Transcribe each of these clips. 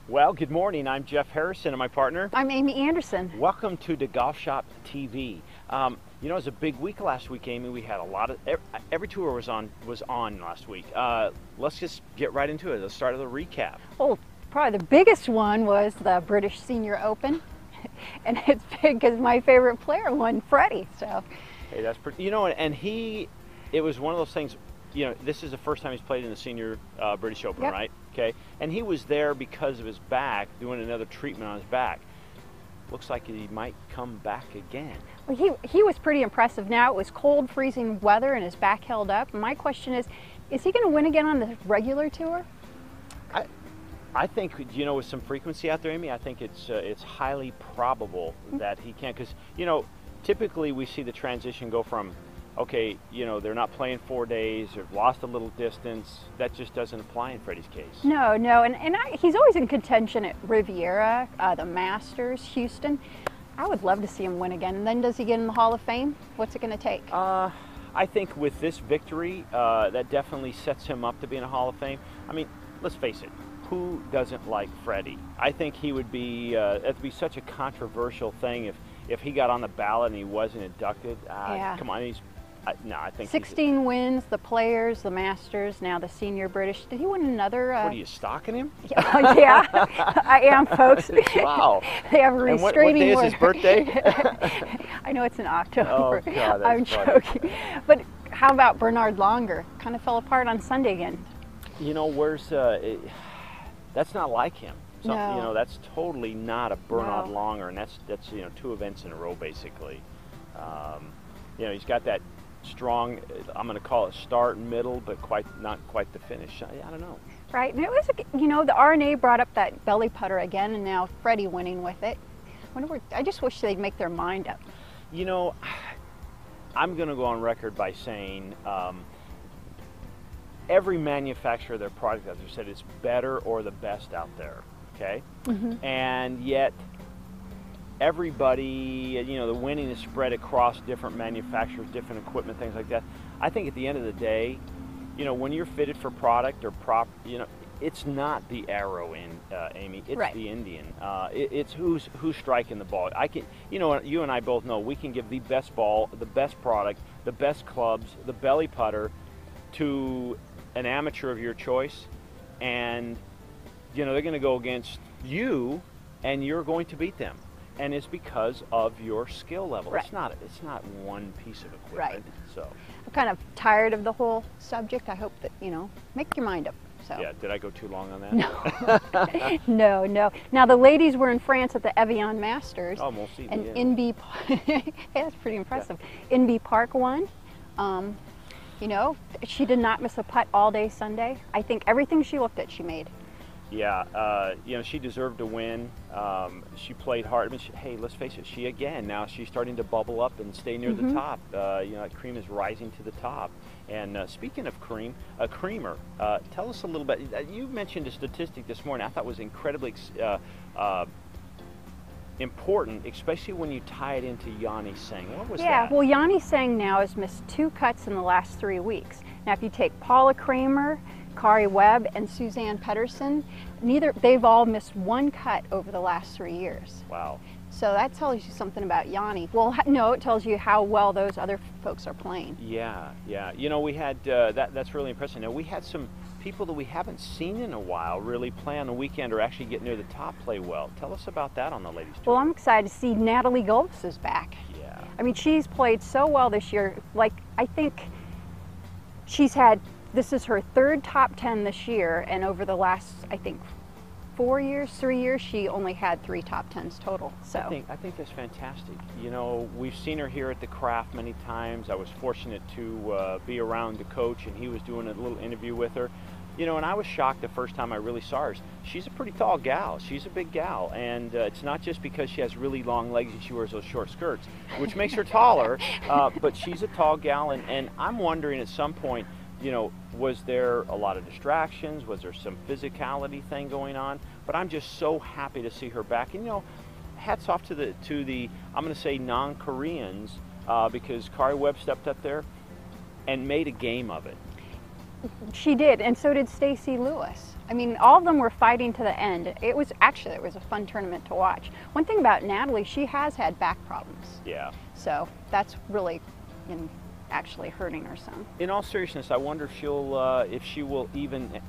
Well, good morning. I'm Jeff Harrison and my partner. I'm Amy Anderson. Welcome to the Golf Shop TV. You know, it was a big week last week, Amy. We had a lot of every tour was on last week. Let's just get right into it. Let's start with a recap. Oh, probably the biggest one was the British Senior Open, and it's big because my favorite player won, Freddie. So, hey, that's pretty. You know, and it was one of those things. You know, this is the first time he's played in the Senior British Open, yep. right? Okay, and he was there because of his back, doing another treatment on his back. Looks like he might come back again. Well, he was pretty impressive. Now it was cold, freezing weather, and his back held up. My question is he going to win again on the regular tour? I think, you know, with some frequency out there, Amy, I think it's highly probable that he can, because, you know, typically we see the transition go from, okay, you know, they're not playing 4 days, they've lost a little distance. That just doesn't apply in Freddie's case. No, and he's always in contention at Riviera, the Masters, Houston. I would love to see him win again. And then does he get in the Hall of Fame? What's it going to take? I think with this victory, that definitely sets him up to be in a Hall of Fame. I mean, let's face it, who doesn't like Freddie? I think he would be, it'd be such a controversial thing if he got on the ballot and he wasn't inducted. Yeah. Come on, no, I think 16 wins, the Players, the Masters, now the Senior British. Did he win another? What are you, stalking him? Yeah, I am, folks. Wow. They have a restraining order. What day is his birthday? I know it's in October. Oh, God, that's I'm funny. joking. But how about Bernard Longer? Kind of fell apart on Sunday again. You know, that's not like him. No. You know, that's totally not a Bernard No. Longer, and that's you know, 2 events in a row basically. You know, he's got that strong, I'm going to call it start and middle, but not quite the finish. I don't know. Right, and it was, you know, the R&A brought up that belly putter again, and now Freddie winning with it. I just wish they'd make their mind up. You know, I'm going to go on record by saying every manufacturer of their product, as I said, is better or the best out there, okay? Mm-hmm. And yet, everybody, you know, the winning is spread across different manufacturers, different equipment, things like that. I think at the end of the day, you know, when you're fitted for product or you know, it's not the arrow in, Amy, it's right. the Indian. It's who's striking the ball. You know, you and I both know we can give the best ball, the best product, the best clubs, the belly putter to an amateur of your choice, and, you know, they're going to go against you, and you're going to beat them. And it's because of your skill level. Right. It's not one piece of equipment. Right. So. I'm kind of tired of the whole subject. I hope that, you know, make your mind up. So. Yeah, did I go too long on that? No. No. Now the ladies were in France at the Evian Masters. Oh, we'll see. And Yeah. Inbee, hey, that's pretty impressive. Yeah. Inbee Park won. You know, she did not miss a putt all day Sunday. I think everything she looked at, she made. Yeah, you know, she deserved to win. She played hard. I mean, hey, let's face it, she's starting to bubble up and stay near the top. You know, Cream is rising to the top. And speaking of Cream, Creamer, tell us a little bit. You mentioned a statistic this morning I thought was incredibly important, especially when you tie it into Yanni Tseng. What was that? Yeah, well, Yanni Tseng now has missed 2 cuts in the last 3 weeks. Now, if you take Paula Kramer, Kari Webb, and Suzanne Pedersen, they've all missed 1 cut over the last 3 years. Wow. So that tells you something about Yanni. Well, no, it tells you how well those other folks are playing. Yeah. You know, we had, that's really impressive. Now, we had some people that we haven't seen in a while really play on the weekend or actually get near the top play well. Tell us about that on the ladies' tour. Well, I'm excited to see Natalie Gulbis is back. Yeah. I mean, she's played so well this year. Like, I think this is her 3rd top 10 this year, and over the last, I think, 3 years, she only had 3 top 10s total. So I think that's fantastic. You know, we've seen her here at the Craft many times. I was fortunate to be around the coach, and he was doing a little interview with her. You know, and I was shocked the first time I really saw her. She's a pretty tall gal. She's a big gal, and it's not just because she has really long legs and she wears those short skirts, which makes her taller, but she's a tall gal, and I'm wondering at some point, you know, was there a lot of distractions? Was there some physicality thing going on? But I'm just so happy to see her back. And, you know, hats off to the I'm going to say non-Koreans, because Kari Webb stepped up there and made a game of it. She did, and so did Stacy Lewis. I mean, all of them were fighting to the end. It was a fun tournament to watch. One thing about Natalie, she has had back problems. Yeah. So that's really actually hurting her some. In all seriousness, I wonder if she will even,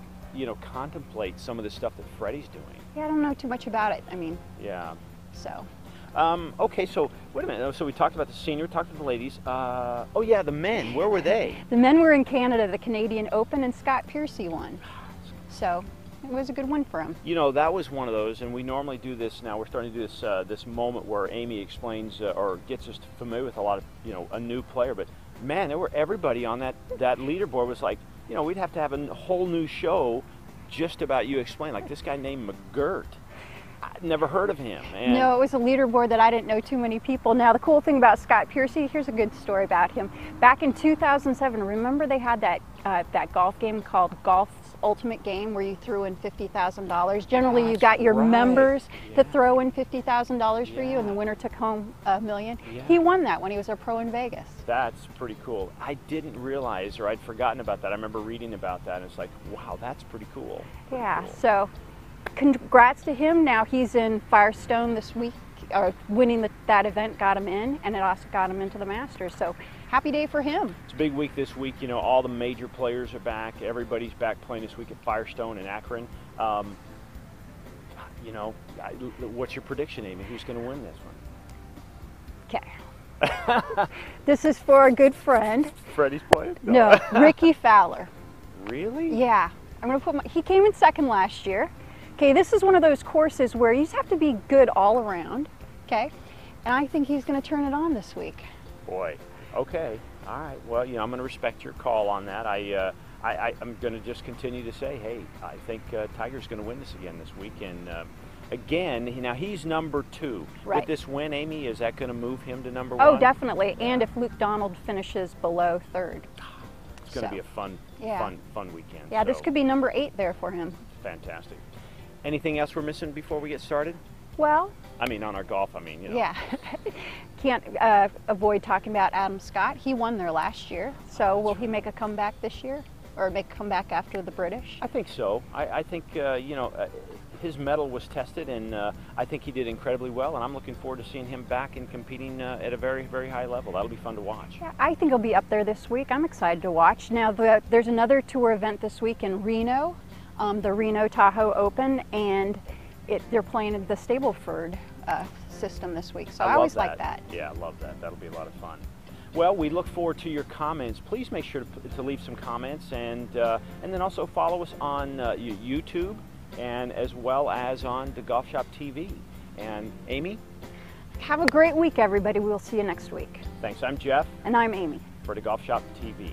contemplate some of the stuff that Freddie's doing. Yeah, I don't know too much about it. I mean. Yeah. So. Okay, so wait a minute. So we talked about the senior, talked about the ladies. Oh yeah, the men. Where were they? The men were in Canada, the Canadian Open, and Scott Piercy won. So it was a good one for him. That was one of those, and we normally do this now. We're starting to do this this moment where Amy explains or gets us familiar with a lot of a new player. But man, everybody on that leaderboard was like, we'd have to have a whole new show just about you explain. Like this guy named McGirt. I'd never heard of him. No, it was a leaderboard that I didn't know too many people. Now, the cool thing about Scott Piercy, here's a good story about him. Back in 2007, remember they had that golf game called Golf's Ultimate Game where you threw in $50,000. Generally, you got your members to throw in $50,000 for you, and the winner took home $1 million. Yeah. He won that when he was a pro in Vegas. That's pretty cool. I didn't realize, or I'd forgotten about that. I remember reading about that, and it's like, wow, that's pretty cool. Yeah, so congrats to him. Now he's in Firestone this week. Winning that event got him in, and it also got him into the Masters. So happy day for him. It's a big week this week. All the major players are back. Everybody's back playing this week at Firestone and Akron. What's your prediction, Amy? Who's going to win this one? Okay. This is for a good friend. Freddie's playing? No, Ricky Fowler. Really? Yeah. I'm going to put he came in second last year. Okay, this is one of those courses where you just have to be good all around, okay? And I think he's going to turn it on this week. Boy, okay, all right. Well, I'm going to respect your call on that. I'm going to just continue to say, hey, I think Tiger's going to win this again this week. And again, now he's number 2. Right. With this win, Amy, is that going to move him to number 1? Oh, definitely. And if Luke Donald finishes below 3rd. It's going to be a fun weekend. Yeah, this could be number 8 there for him. Fantastic. Anything else we're missing before we get started? Well, I mean, on our golf, Yeah. Can't avoid talking about Adam Scott. He won there last year. So will he make a comeback this year? Or make a comeback after the British? I think so. I think, his medal was tested, and I think he did incredibly well, and I'm looking forward to seeing him back and competing at a very, very high level. That'll be fun to watch. Yeah, I think he'll be up there this week. I'm excited to watch. Now, there's another tour event this week in Reno. The Reno Tahoe Open, and they're playing the Stableford system this week. So I always like that. Yeah, I love that. That'll be a lot of fun. Well, we look forward to your comments. Please make sure to leave some comments, and then also follow us on YouTube, and as well as on the Golf Shop TV. And Amy? Have a great week, everybody. We'll see you next week. Thanks. I'm Jeff. And I'm Amy. For the Golf Shop TV.